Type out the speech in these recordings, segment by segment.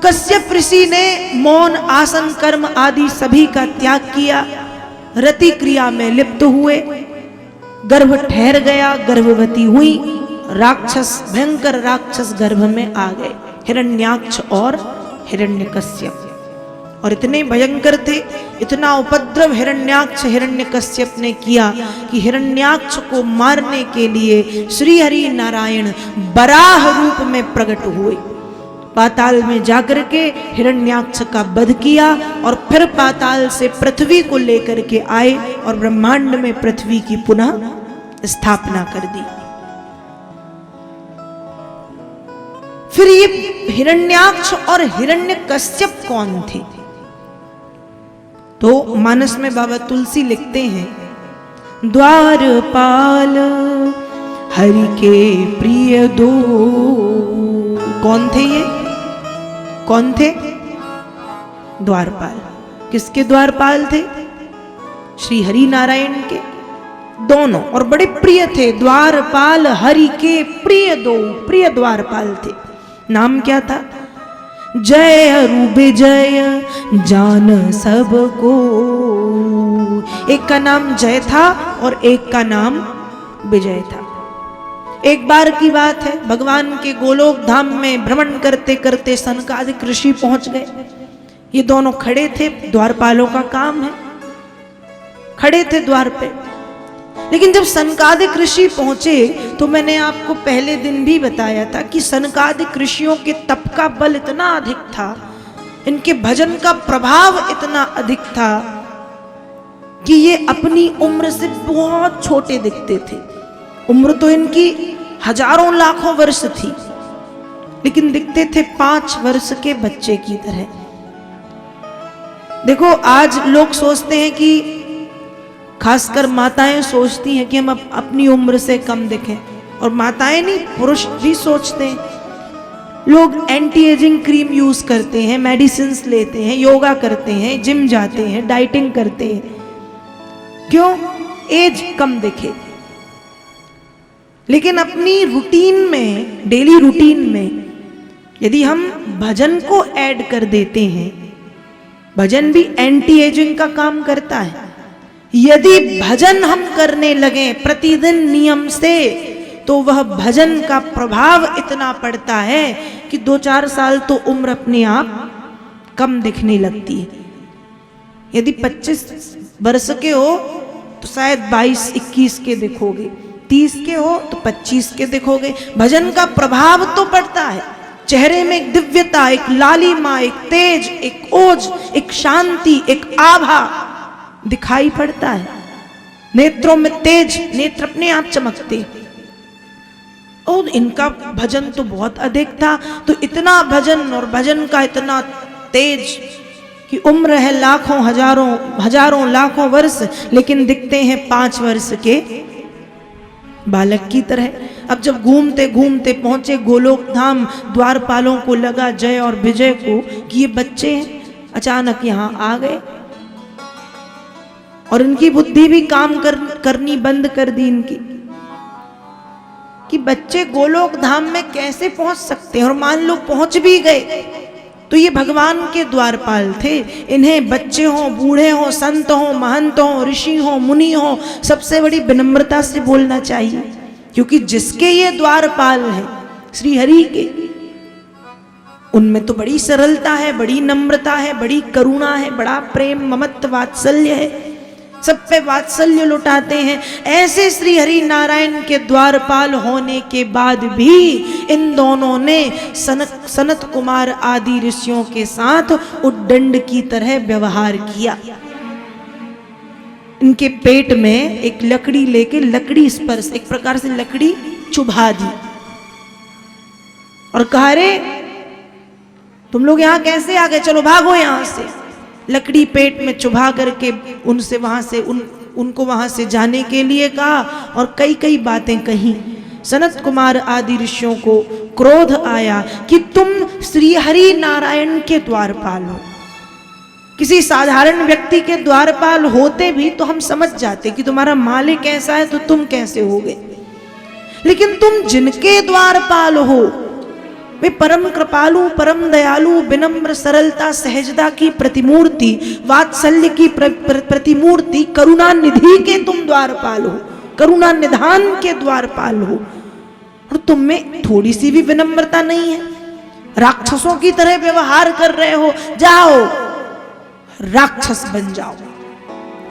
कश्यप ऋषि ने मौन, आसन, कर्म आदि सभी का त्याग किया, रति क्रिया में लिप्त हुए, गर्भ ठहर गया, गर्भवती हुई, राक्षस, भयंकर राक्षस गर्भ में आ गए, हिरण्याक्ष और हिरण्यकश्यप। और इतने भयंकर थे, इतना उपद्रव हिरण्याक्ष हिरण्यकश्यप ने किया कि हिरण्याक्ष को मारने के लिए श्री हरि नारायण बराह रूप में प्रकट हुए। पाताल में जाकर के हिरण्याक्ष का वध किया और फिर पाताल से पृथ्वी को लेकर के आए और ब्रह्मांड में पृथ्वी की पुनः स्थापना कर दी। फिर ये हिरण्याक्ष और हिरण्यकश्यप कौन थे? तो मानस में बाबा तुलसी लिखते हैं, द्वारपाल हरि के प्रिय दो। कौन थे ये? कौन थे? द्वारपाल। किसके द्वारपाल थे? श्री हरि नारायण के दोनों, और बड़े प्रिय थे। द्वारपाल हरि के प्रिय दो, प्रिय द्वारपाल थे। नाम क्या था? जय अरु विजय जान सबको। एक का नाम जय था और एक का नाम विजय था। एक बार की बात है, भगवान के गोलोक धाम में भ्रमण करते करते सनकादिक ऋषि पहुंच गए। ये दोनों खड़े थे, द्वारपालों का काम है, खड़े थे द्वार पे। लेकिन जब सनकादिक ऋषि पहुंचे तो मैंने आपको पहले दिन भी बताया था कि सनकादिक ऋषियों के तप का बल इतना अधिक था, इनके भजन का प्रभाव इतना अधिक था कि ये अपनी उम्र से बहुत छोटे दिखते थे। उम्र तो इनकी हजारों लाखों वर्ष थी, लेकिन दिखते थे 5 वर्ष के बच्चे की तरह। देखो, आज लोग सोचते हैं कि, खासकर माताएं सोचती हैं कि हम अपनी उम्र से कम दिखें, और माताएं नहीं, पुरुष भी सोचते हैं। लोग एंटी एजिंग क्रीम यूज करते हैं, मेडिसिन लेते हैं, योगा करते हैं, जिम जाते हैं, डाइटिंग करते हैं, क्यों? एज कम दिखे। लेकिन अपनी रूटीन में, डेली रूटीन में यदि हम भजन को ऐड कर देते हैं, भजन भी एंटी एजिंग का काम करता है। यदि भजन हम करने लगे प्रतिदिन नियम से, तो वह भजन का प्रभाव इतना पड़ता है कि 2-4 साल तो उम्र अपने आप कम दिखने लगती है। यदि 25 वर्ष के हो तो शायद 22-21 के दिखोगे, 30 के हो तो 25 के दिखोगे। भजन का प्रभाव तो पड़ता है, चेहरे में एक दिव्यता, एक लालिमा, एक तेज, एक ओज, एक शांति, एक आभा दिखाई पड़ता है। नेत्रों में तेज, नेत्र अपने आप चमकते। और इनका भजन तो बहुत अधिक था, तो इतना भजन और भजन का इतना तेज कि उम्र है लाखों, हजारों लाखों वर्ष, लेकिन दिखते हैं 5 वर्ष के बालक की तरह। अब जब घूमते घूमते पहुंचे गोलोक धाम, द्वारपालों को लगा, जय और विजय को, कि ये बच्चे हैं, अचानक यहाँ आ गए और इनकी बुद्धि भी काम करनी बंद कर दी इनकी, कि बच्चे गोलोक धाम में कैसे पहुंच सकते हैं। और मान लो पहुंच भी गए तो ये भगवान के द्वारपाल थे। इन्हें बच्चे हों, बूढ़े हों, संत हों, महंत हों, ऋषि हों, मुनि हों, सबसे बड़ी विनम्रता से बोलना चाहिए, क्योंकि जिसके ये द्वारपाल हैं श्री हरि के, उनमें तो बड़ी सरलता है, बड़ी नम्रता है, बड़ी करुणा है, बड़ा प्रेम, ममत्व, वात्सल्य है, सब पे वात्सल्य लुटाते हैं। ऐसे श्री हरि नारायण के द्वारपाल होने के बाद भी इन दोनों ने सनत कुमार आदि ऋषियों के साथ उद्दंड की तरह व्यवहार किया। इनके पेट में एक लकड़ी लेके, लकड़ी स्पर्श, एक प्रकार से लकड़ी चुभा दी और कहा, रे तुम लोग यहां कैसे आ गए, चलो भागो यहां से। लकड़ी पेट में चुभा करके उनसे वहां से उनको वहां से जाने के लिए कहा और कई कई बातें कही। सनत कुमार आदि ऋषियों को क्रोध आया कि तुम श्री हरि नारायण के द्वारपाल हो। किसी साधारण व्यक्ति के द्वारपाल होते भी तो हम समझ जाते कि तुम्हारा मालिक ऐसा है तो तुम कैसे हो गए, लेकिन तुम जिनके द्वारपाल हो वे परम कृपालु, परम दयालु, विनम्र, सरलता, सहजता की प्रतिमूर्ति, वात्सल्य की प्रतिमूर्ति, करुणा निधि के तुम द्वारपाल हो, करुणा निधान के द्वारपाल हो, और तुम में थोड़ी सी भी विनम्रता नहीं है। राक्षसों की तरह व्यवहार कर रहे हो। जाओ राक्षस बन जाओ,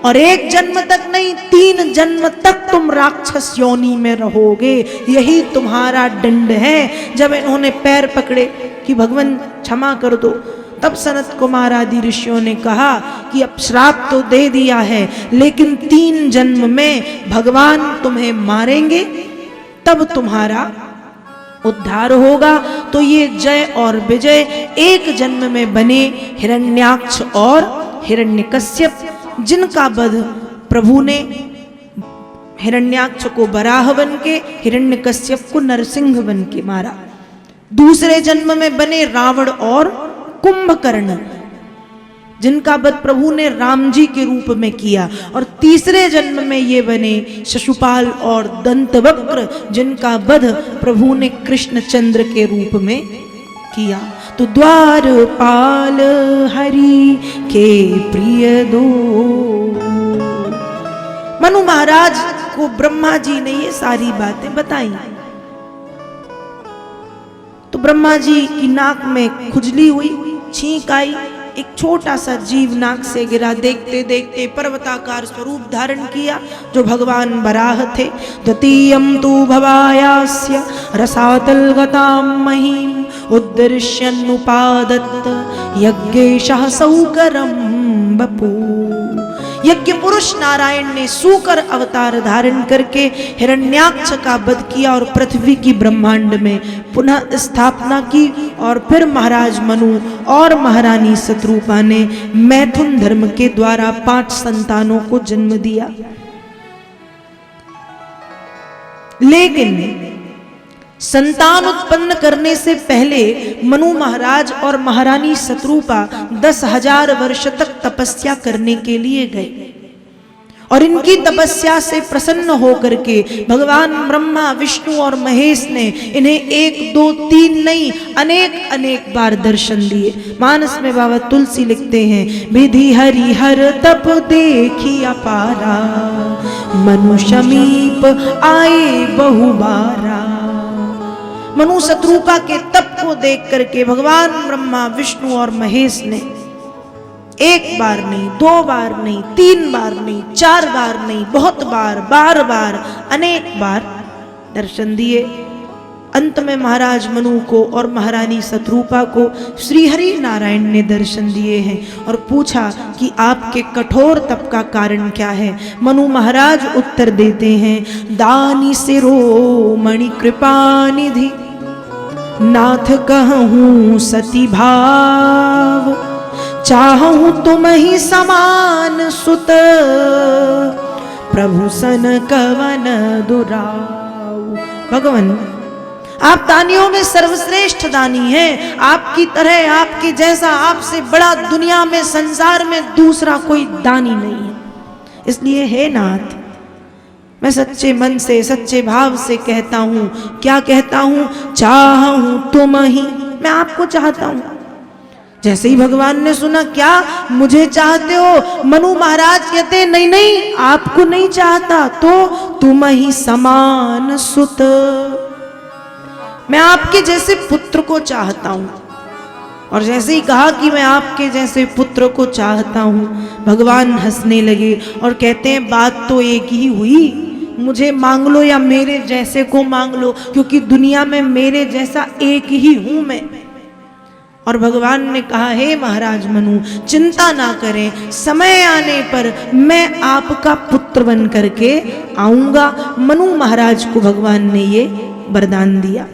और एक जन्म तक नहीं 3 जन्म तक तुम राक्षस योनि में रहोगे। यही तुम्हारा दंड है। जब इन्होंने पैर पकड़े कि भगवान क्षमा कर दो, तब सनत कुमार आदि ऋषियों ने कहा कि अब श्राप तो दे दिया है, लेकिन 3 जन्म में भगवान तुम्हें मारेंगे, तब तुम्हारा उद्धार होगा। तो ये जय और विजय एक जन्म में बने हिरण्याक्ष और हिरण्यकश्यप, जिनका वध प्रभु ने हिरण्याक्ष को वराह बन के, हिरण्यकश्यप को नरसिंह बन के मारा। दूसरे जन्म में बने रावण और कुंभकर्ण, जिनका वध प्रभु ने राम जी के रूप में किया। और तीसरे जन्म में ये बने शिशुपाल और दंतवक्र, जिनका वध प्रभु ने कृष्णचंद्र के रूप में किया। तो द्वारपाल हरि के प्रिय दो। मनु महाराज को ब्रह्मा जी ने ये सारी बातें बताई। तो ब्रह्मा जी की नाक में खुजली हुई, छींक आई, एक छोटा सा जीव नाक से गिरा। देखते देखते पर्वताकार स्वरूप धारण किया, जो भगवान वराह थे। द्वितीयं तु भवायास्य रसातलगतां महीम् उद्दृश्यन्नुपादत्त यज्ञेशः सौकरं बपू। यज्ञ पुरुष नारायण ने सूकर अवतार धारण करके हिरण्याक्ष का वध किया और पृथ्वी की ब्रह्मांड में पुनः स्थापना की। और फिर महाराज मनु और महारानी शत्रुपा ने मैथुन धर्म के द्वारा 5 संतानों को जन्म दिया। लेकिन संतान उत्पन्न करने से पहले मनु महाराज और महारानी शत्रुपा 10,000 वर्ष तक तपस्या करने के लिए गए। और इनकी तपस्या से प्रसन्न होकर के भगवान ब्रह्मा, विष्णु और महेश ने इन्हें 1, 2, 3 नहीं अनेक बार दर्शन दिए। मानस में बाबा तुलसी लिखते हैं, विधि हरि हर तप देखी अपारा, मनु समीप आए बहुबारा। मनु शत्रुपा के तप को देख करके भगवान ब्रह्मा, विष्णु और महेश ने 1 बार नहीं, 2 बार नहीं, 3 बार नहीं, 4 बार नहीं, बहुत बार, बार अनेक बार दर्शन दिए। अंत में महाराज मनु को और महारानी शत्रुपा को श्री हरि नारायण ने दर्शन दिए हैं और पूछा कि आपके कठोर तप का कारण क्या है। मनु महाराज उत्तर देते हैं, दानी सिरो मणि कृपा निधि, नाथ कहूँ सती भाव, चाहूं तुम ही समान सुत, प्रभु सन कवन दुराऊ। भगवान आप दानियों में सर्वश्रेष्ठ दानी हैं। आपकी तरह, आपके जैसा, आपसे बड़ा दुनिया में, संसार में दूसरा कोई दानी नहीं है। इसलिए हे नाथ, मैं सच्चे मन से, सच्चे भाव से कहता हूं। क्या कहता हूं? चाहूं तुम ही, मैं आपको चाहता हूं। जैसे ही भगवान ने सुना, क्या मुझे चाहते हो? मनु महाराज कहते, नहीं नहीं, आपको नहीं चाहता, तो तुम ही समान सुत, मैं आपके जैसे पुत्र को चाहता हूं। और जैसे ही कहा कि मैं आपके जैसे पुत्र को चाहता हूं, भगवान हंसने लगे और कहते हैं, बात तो एक ही हुई, मुझे मांग लो या मेरे जैसे को मांग लो, क्योंकि दुनिया में मेरे जैसा एक ही हूं मैं। और भगवान ने कहा, हे महाराज मनु, चिंता ना करें, समय आने पर मैं आपका पुत्र बन करके आऊंगा। मनु महाराज को भगवान ने ये वरदान दिया।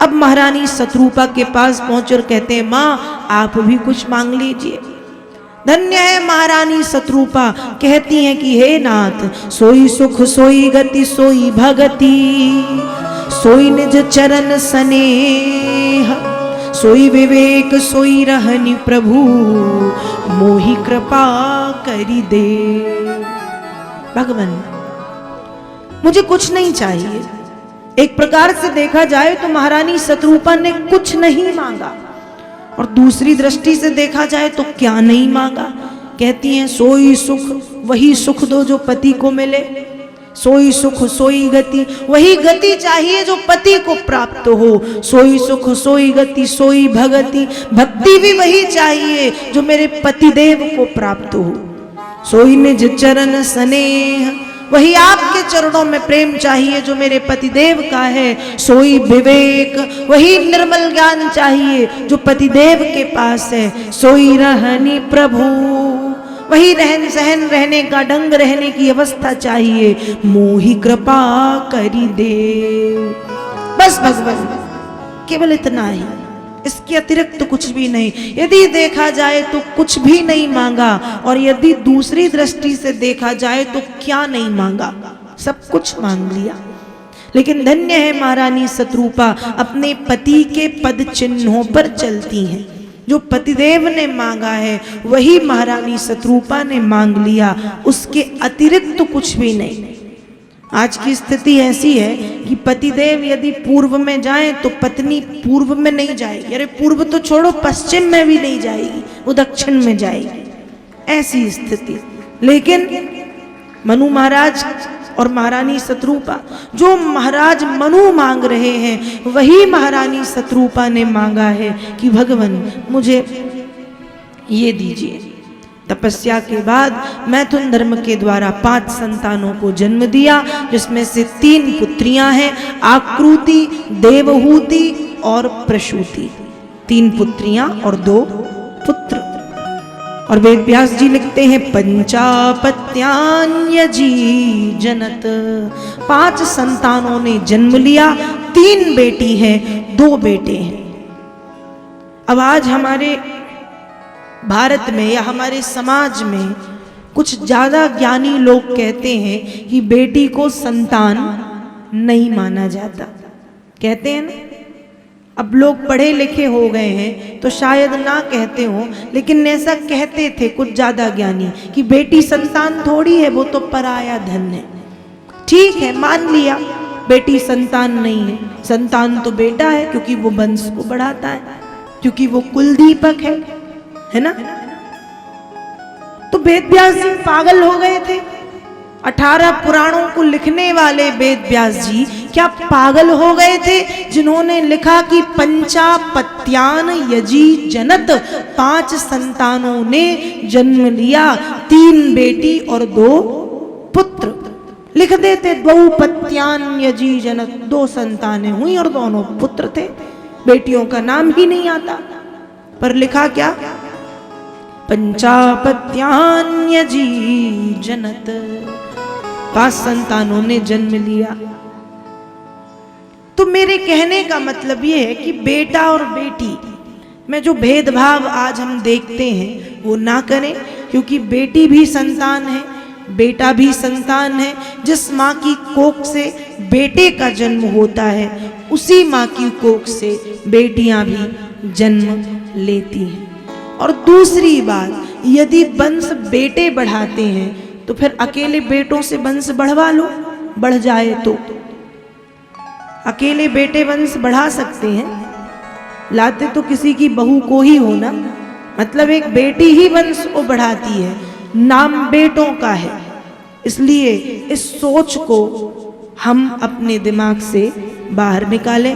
अब महारानी शत्रुपा के पास पहुंचे और कहते हैं, माँ आप भी कुछ मांग लीजिए। धन्य है महारानी शत्रुपा, कहती हैं कि हे नाथ, सोई सुख सोई गति सोई भगति, सोई निज चरण स्नेह, सोई विवेक सोई रहनि प्रभु, मोहि कृपा करि दे। भगवान मुझे कुछ नहीं चाहिए, एक प्रकार से देखा जाए तो महारानी शत्रुपा ने कुछ नहीं मांगा, और दूसरी दृष्टि से देखा जाए तो क्या नहीं मांगा। कहती हैं सोई सुख वही सुख दो जो पति को मिले, सोई सुख सोई गति, वही गति चाहिए जो पति को प्राप्त हो, सोई सुख सोई गति सोई भगति, भक्ति भी वही चाहिए जो मेरे पतिदेव को प्राप्त हो। सोई निज चरण स्नेह, वही आपके चरणों में प्रेम चाहिए जो मेरे पतिदेव का है। सोई विवेक, वही निर्मल ज्ञान चाहिए जो पतिदेव के पास है। सोई रहनी प्रभु, वही रहन सहन रहने का ढंग रहने की अवस्था चाहिए। मोहि कृपा करी देव, बस भगवान केवल इतना ही, इसके अतिरिक्त तो कुछ भी नहीं। यदि देखा जाए तो कुछ भी नहीं मांगा, और यदि दूसरी दृष्टि से देखा जाए तो क्या नहीं मांगा, सब कुछ मांग लिया। लेकिन धन्य है महारानी शत्रुपा, अपने पति के पद चिन्हों पर चलती हैं। जो पतिदेव ने मांगा है वही महारानी शत्रुपा ने मांग लिया, उसके अतिरिक्त तो कुछ भी नहीं। आज की स्थिति ऐसी है कि पतिदेव यदि पूर्व में जाएं तो पत्नी पूर्व में नहीं जाएगी, अरे पूर्व तो छोड़ो पश्चिम में भी नहीं जाएगी, वो दक्षिण में जाएगी, ऐसी स्थिति। लेकिन मनु महाराज और महारानी शत्रुपा, जो महाराज मनु मांग रहे हैं वही महारानी शत्रुपा ने मांगा है कि भगवान मुझे ये दीजिए। तपस्या के बाद मैथुन धर्म के द्वारा 5 संतानों को जन्म दिया, जिसमें से 3 पुत्रियां हैं, आकृति, देवहूति और प्रसूति। 3 पुत्रियां और 2 पुत्र। और वेद व्यास जी लिखते हैं पंचापत्यान्यजी जनत, 5 संतानों ने जन्म लिया, 3 बेटी हैं 2 बेटे हैं। अब आज हमारे भारत में या हमारे समाज में कुछ ज्यादा ज्ञानी लोग कहते हैं कि बेटी को संतान नहीं माना जाता, कहते हैं ना। अब लोग पढ़े लिखे हो गए हैं तो शायद ना कहते हो, लेकिन ऐसा कहते थे कुछ ज्यादा ज्ञानी कि बेटी संतान थोड़ी है, वो तो पराया धन है। ठीक है, मान लिया बेटी संतान नहीं है, संतान तो बेटा है, क्योंकि वो वंश को बढ़ाता है, क्योंकि वो कुलदीपक है ना। तो वेद व्यास जी पागल हो गए थे। 18 पुराणों को लिखने वाले वेद व्यास जी क्या पागल हो गए थे, जिन्होंने लिखा कि पंचापत्यान यजी जनत, 5 संतानों ने जन्म लिया, 3 बेटी और 2 पुत्र। लिख देते द्वौपत्यान यजी जनत, 2 संतानें हुई और दोनों पुत्र थे, बेटियों का नाम ही नहीं आता। पर लिखा क्या, पंचापत्यान यजी जनत, 5 संतानों ने जन्म लिया। तो मेरे कहने का मतलब ये है कि बेटा और बेटी में जो भेदभाव आज हम देखते हैं वो ना करें, क्योंकि बेटी भी संतान है, बेटा भी संतान है। जिस माँ की कोख से बेटे का जन्म होता है उसी माँ की कोख से बेटियां भी जन्म लेती हैं। और दूसरी बात, यदि वंश बेटे बढ़ाते हैं तो फिर अकेले बेटों से वंश बढ़वा लो, बढ़ जाए तो अकेले बेटे वंश बढ़ा सकते हैं, लाते तो किसी की बहू को ही हो ना, मतलब एक बेटी ही वंश को बढ़ाती है, नाम बेटों का है। इसलिए इस सोच को हम अपने दिमाग से बाहर निकालें।